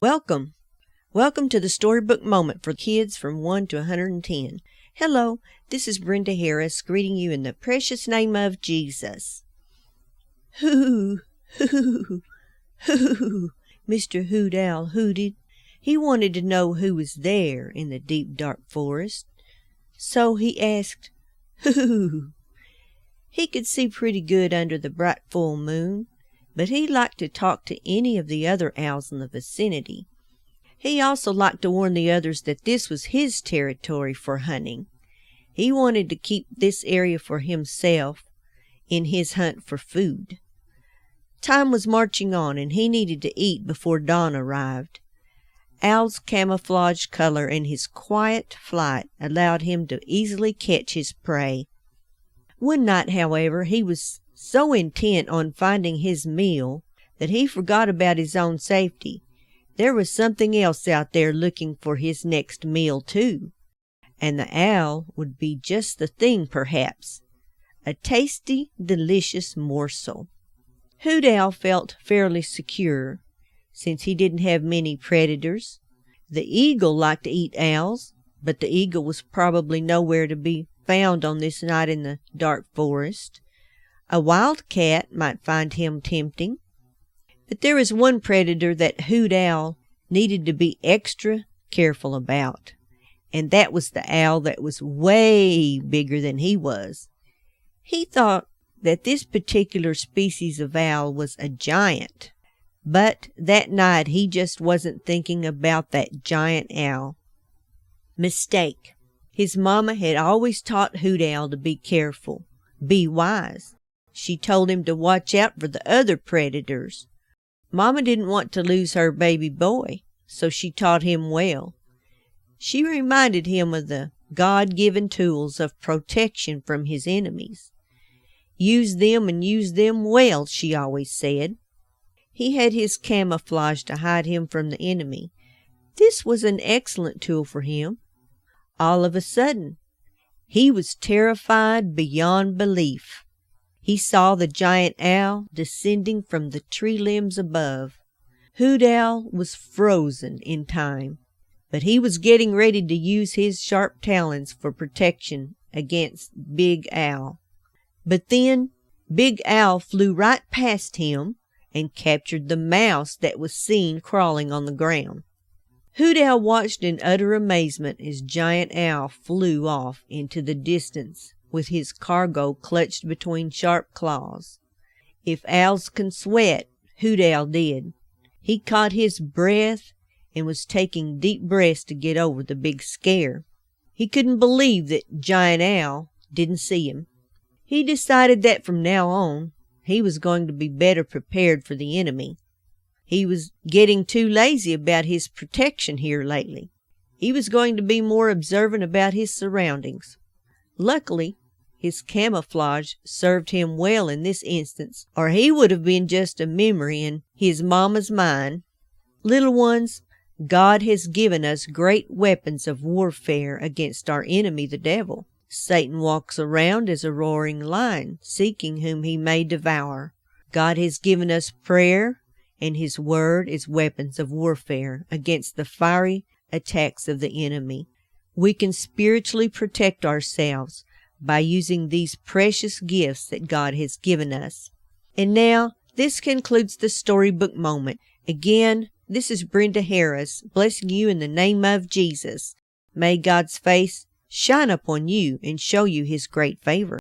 Welcome. Welcome to the Storybook Moment for kids from 1 to 110. Hello, this is Brenda Harris greeting you in the precious name of Jesus. Hoo, hoo, hoo, Mr. Hoot Owl hooted. He wanted to know who was there in the deep dark forest. So he asked, Hoo. He could see pretty good under the bright full moon, but he liked to talk to any of the other owls in the vicinity. He also liked to warn the others that this was his territory for hunting. He wanted to keep this area for himself in his hunt for food. Time was marching on, and he needed to eat before dawn arrived. Owl's camouflage color and his quiet flight allowed him to easily catch his prey. One night, however, he was so intent on finding his meal that he forgot about his own safety. There was something else out there looking for his next meal, too. And the owl would be just the thing, perhaps. A tasty, delicious morsel. Hoot Owl felt fairly secure, since he didn't have many predators. The eagle liked to eat owls, but the eagle was probably nowhere to be found on this night in the dark forest. A wildcat might find him tempting. But there was one predator that Hoot Owl needed to be extra careful about, and that was the owl that was way bigger than he was. He thought that this particular species of owl was a giant, but that night he just wasn't thinking about that giant owl. Mistake. His mama had always taught Hoot Owl to be careful, be wise. She told him to watch out for the other predators. Mama didn't want to lose her baby boy, so she taught him well. She reminded him of the God-given tools of protection from his enemies. Use them and use them well, she always said. He had his camouflage to hide him from the enemy. This was an excellent tool for him. All of a sudden, he was terrified beyond belief. He saw the giant owl descending from the tree limbs above. Hoot Owl was frozen in time, but he was getting ready to use his sharp talons for protection against Big Owl. But then Big Owl flew right past him and captured the mouse that was seen crawling on the ground. Hoot Owl watched in utter amazement as Giant Owl flew off into the distance with his cargo clutched between sharp claws. If owls can sweat, Hoot Owl did. He caught his breath and was taking deep breaths to get over the big scare. He couldn't believe that Giant Owl didn't see him. He decided that from now on, he was going to be better prepared for the enemy. He was getting too lazy about his protection here lately. He was going to be more observant about his surroundings. Luckily, his camouflage served him well in this instance, or he would have been just a memory in his mama's mind. Little ones, God has given us great weapons of warfare against our enemy, the devil. Satan walks around as a roaring lion, seeking whom he may devour. God has given us prayer, and his word is weapons of warfare against the fiery attacks of the enemy. We can spiritually protect ourselves by using these precious gifts that God has given us. And now, this concludes the Storybook Moment. Again, this is Brenda Harris, blessing you in the name of Jesus. May God's face shine upon you and show you his great favor.